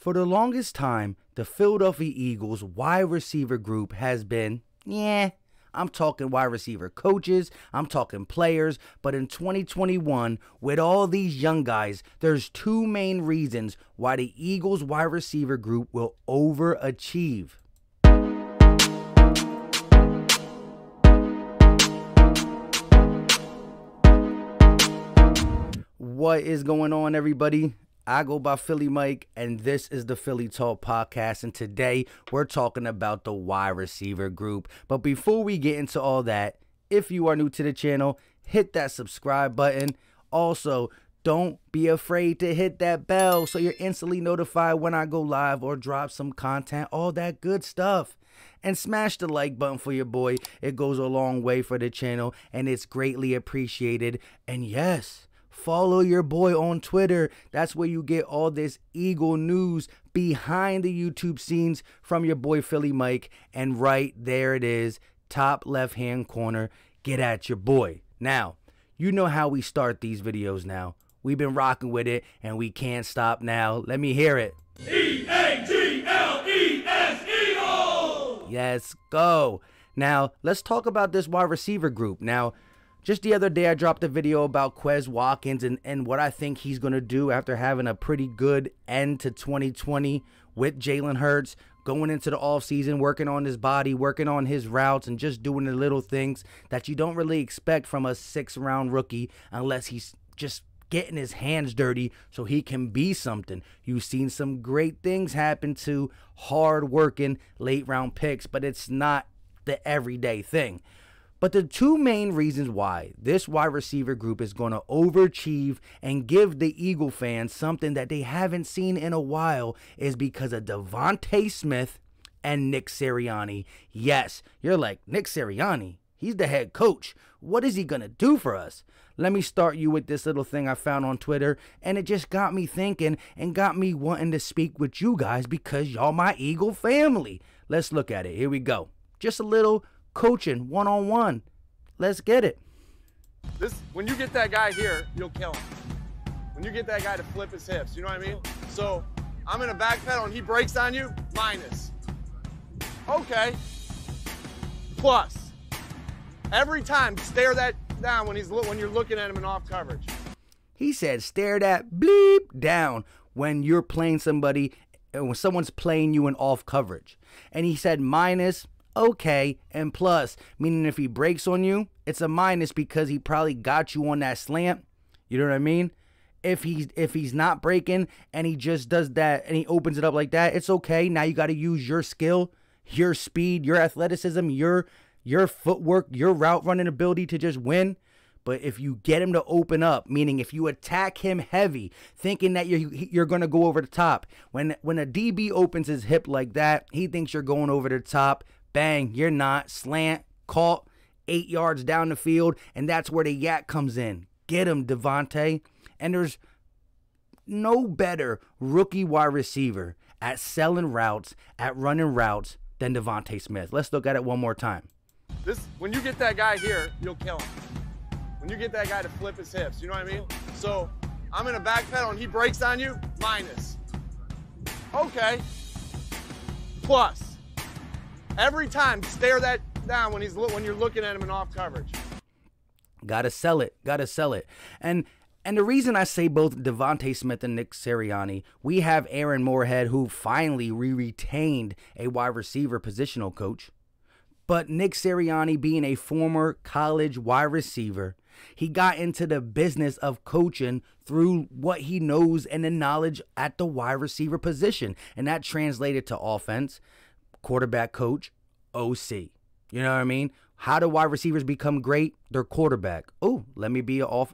For the longest time, the Philadelphia Eagles wide receiver group has been, I'm talking wide receiver coaches, I'm talking players, but in 2021, with all these young guys, there's two main reasons why the Eagles wide receiver group will overachieve. What is going on, everybody? I go by Philly Mike, and this is the Philly Talk Podcast, and today we're talking about the wide receiver group. But before we get into all that, if you are new to the channel, hit that subscribe button. Also, don't be afraid to hit that bell so you're instantly notified when I go live or drop some content, all that good stuff. And smash the like button for your boy. It goes a long way for the channel, and it's greatly appreciated. And yes, follow your boy on Twitter. That's where you get all this Eagle news behind the YouTube scenes from your boy Philly Mike. And right there it is, top left-hand corner. Get at your boy. Now, you know how we start these videos now. We've been rocking with it, and we can't stop now. Let me hear it. E-A-G-L-E-S, Eagle! Yes, go. Now, let's talk about this wide receiver group. Now, just the other day, I dropped a video about Quez Watkins and what I think he's going to do after having a pretty good end to 2020 with Jalen Hurts, going into the offseason, working on his body, working on his routes, and just doing the little things that you don't really expect from a sixth-round rookie unless he's just getting his hands dirty so he can be something. You've seen some great things happen to hard-working late-round picks, but it's not the everyday thing. But the two main reasons why this wide receiver group is going to overachieve and give the Eagle fans something that they haven't seen in a while is because of DeVonta Smith and Nick Sirianni. Yes, you're like, Nick Sirianni, he's the head coach. What is he going to do for us? Let me start you with this little thing I found on Twitter, and it just got me thinking and got me wanting to speak with you guys because y'all my Eagle family. Let's look at it. Here we go. Just a little coaching one-on-one. Let's get it. When you get that guy here, you'll kill him. When you get that guy to flip his hips, you know what I mean? So I'm in a backpedal and he breaks on you, minus. Okay. Plus. Every time, stare that down when you're looking at him in off coverage. He said stare that bleep down when you're playing somebody, when someone's playing you in off coverage. And he said minus, okay, and plus, meaning if he breaks on you, it's a minus because he probably got you on that slant. You know what I mean? If he's not breaking and he just does that and he opens it up like that, it's okay. Now you got to use your skill, your speed, your athleticism, your footwork, your route running ability to just win. But if you get him to open up, meaning if you attack him heavy, thinking that you're going to go over the top, when a DB opens his hip like that, he thinks you're going over the top. Bang, you're not. Slant, caught, 8 yards down the field, and that's where the yak comes in. Get him, DeVonta. And there's no better rookie wide receiver at selling routes, at running routes than DeVonta Smith. Let's look at it one more time. When you get that guy here, you'll kill him. When you get that guy to flip his hips, you know what I mean? So I'm in a backpedal and he breaks on you, minus. Okay. Plus. Every time, stare that down when you're looking at him in off coverage. Gotta sell it. Gotta sell it. And the reason I say both DeVonta Smith and Nick Sirianni, we have Aaron Moorhead, who finally retained a wide receiver positional coach. But Nick Sirianni, being a former college wide receiver, he got into the business of coaching through what he knows and the knowledge at the wide receiver position. And that translated to offense, quarterback coach, OC. You know what I mean? How do wide receivers become great? They're quarterback. Oh, let me be a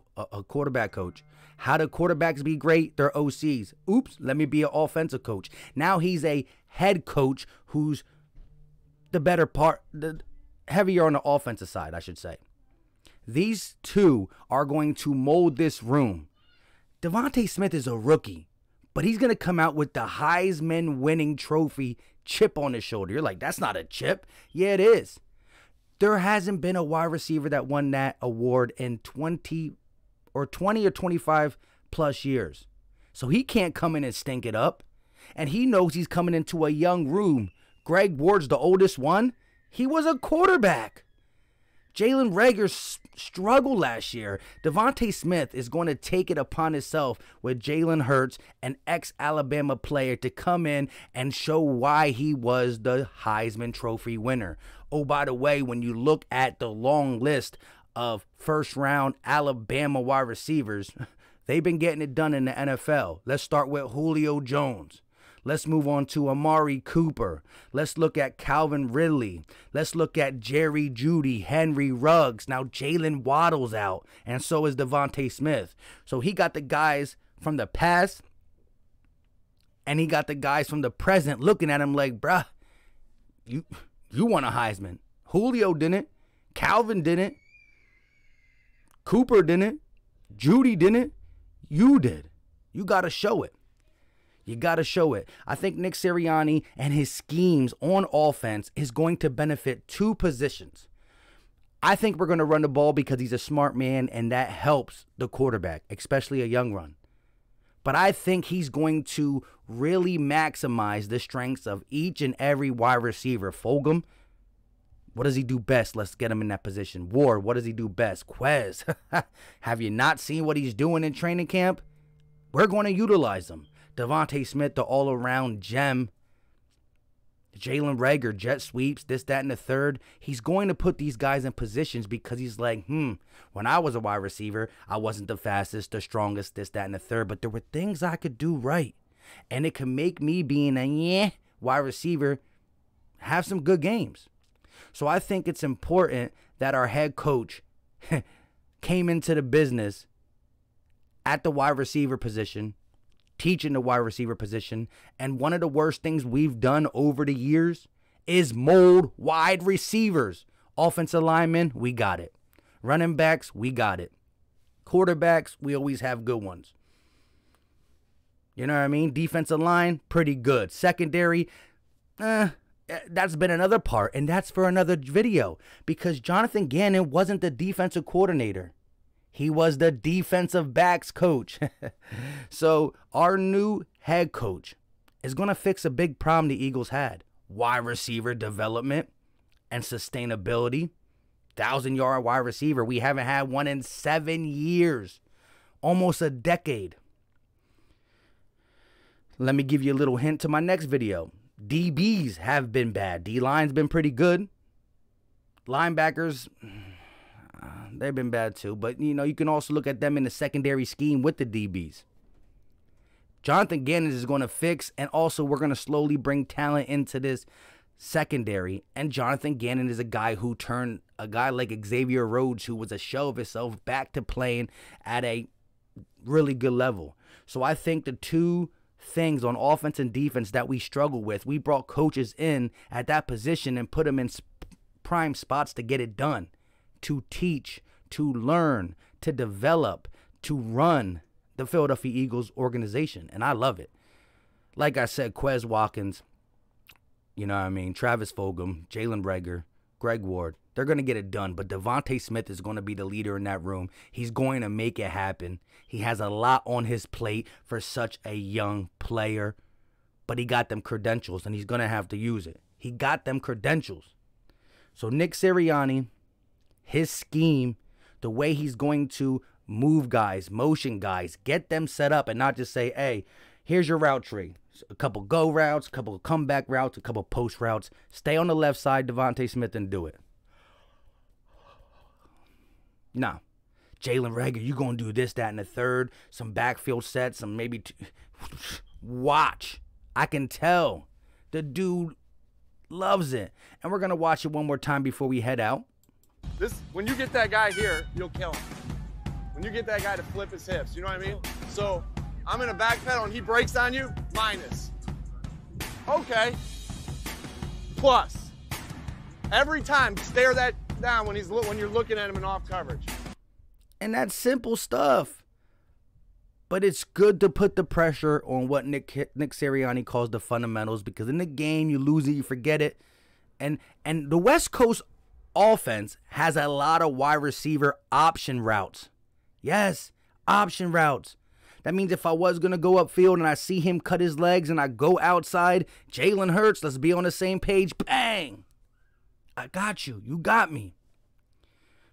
quarterback coach. How do quarterbacks be great? They're OCs. Oops, let me be an offensive coach. Now he's a head coach who's the better part, the heavier on the offensive side, I should say. These two are going to mold this room. DeVonta Smith is a rookie, but he's going to come out with the Heisman winning trophy chip on his shoulder. You're like, that's not a chip. Yeah, it is. There hasn't been a wide receiver that won that award in 20 or 25 plus years. So he can't come in and stink it up. And he knows he's coming into a young room. Greg Ward's the oldest one. He was a quarterback. Jalen Reagor struggled last year. DeVonta Smith is going to take it upon himself with Jalen Hurts, an ex-Alabama player, to come in and show why he was the Heisman Trophy winner. Oh, by the way, when you look at the long list of first-round Alabama wide receivers, they've been getting it done in the NFL. Let's start with Julio Jones. Let's move on to Amari Cooper. Let's look at Calvin Ridley. Let's look at Jerry Jeudy, Henry Ruggs. Now Jalen Waddle's out, and so is DeVonta Smith. So he got the guys from the past, and he got the guys from the present looking at him like, bruh, you won a Heisman. Julio didn't. Calvin didn't. Cooper didn't. Jeudy didn't. You did. You got to show it. You got to show it. I think Nick Sirianni and his schemes on offense is going to benefit two positions. I think we're going to run the ball because he's a smart man, and that helps the quarterback, especially a young run. But I think he's going to really maximize the strengths of each and every wide receiver. Fulgham, what does he do best? Let's get him in that position. Ward, what does he do best? Quez, have you not seen what he's doing in training camp? We're going to utilize him. DeVonta Smith, the all-around gem. Jalen Reagor, jet sweeps, this, that, and the third. He's going to put these guys in positions because he's like, when I was a wide receiver, I wasn't the fastest, the strongest, this, that, and the third, but there were things I could do right. And it can make me, being a wide receiver, have some good games. So I think it's important that our head coach came into the business at the wide receiver position, teaching the wide receiver position, and one of the worst things we've done over the years is mold wide receivers. Offensive linemen, we got it. Running backs, we got it. Quarterbacks, we always have good ones. You know what I mean? Defensive line, pretty good. Secondary, that's been another part, and that's for another video, because Jonathan Gannon wasn't the defensive coordinator. He was the defensive backs coach. So our new head coach is going to fix a big problem the Eagles had. Wide receiver development and sustainability. 1,000-yard wide receiver. We haven't had one in 7 years. Almost a decade. Let me give you a little hint to my next video. DBs have been bad. D-line's been pretty good. Linebackers, they've been bad too. But, you can also look at them in the secondary scheme with the DBs. Jonathan Gannon is going to fix, and also we're going to slowly bring talent into this secondary. And Jonathan Gannon is a guy who turned a guy like Xavier Rhodes, who was a shell of himself, back to playing at a really good level. So I think the two things on offense and defense that we struggle with, we brought coaches in at that position and put them in prime spots to get it done, to teach, to learn, to develop, to run the Philadelphia Eagles organization. And I love it. Like I said, Quez Watkins, Travis Fulgham, Jalen Reagor, Greg Ward, they're going to get it done. But DeVonta Smith is going to be the leader in that room. He's going to make it happen. He has a lot on his plate for such a young player. But he got them credentials, and he's going to have to use it. He got them credentials. So Nick Sirianni, his scheme, the way he's going to move guys, motion guys, get them set up, and not just say, hey, here's your route tree. A couple go routes, a couple comeback routes, a couple post routes. Stay on the left side, DeVonta Smith, and do it. No. Jalen Reagor, you're going to do this, that, and the third. Some backfield sets, some maybe... Watch. I can tell. The dude loves it. And we're going to watch it one more time before we head out. When you get that guy here, you'll kill him. When you get that guy to flip his hips, you know what I mean? So I'm in a back pedal and he breaks on you, minus. Okay. Plus. Every time, stare that down when you're looking at him in off coverage. And that's simple stuff. But it's good to put the pressure on what Nick Sirianni calls the fundamentals, because in the game, you lose it, you forget it. And the West Coast offense has a lot of wide receiver option routes. Yes, option routes. That means if I was going to go upfield and I see him cut his legs and I go outside, Jalen Hurts, let's be on the same page. Bang! I got you. You got me.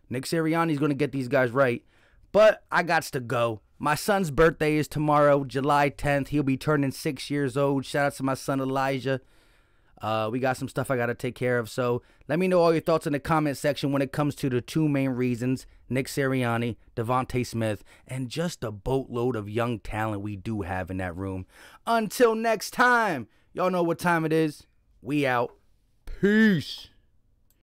Nick Sirianni's going to get these guys right. But I gots to go. My son's birthday is tomorrow, July 10th. He'll be turning 6 years old. Shout out to my son, Elijah. We got some stuff I got to take care of. So let me know all your thoughts in the comment section when it comes to the two main reasons, Nick Sirianni, Devontae Smith, and just a boatload of young talent we do have in that room. Until next time, y'all know what time it is. We out. Peace.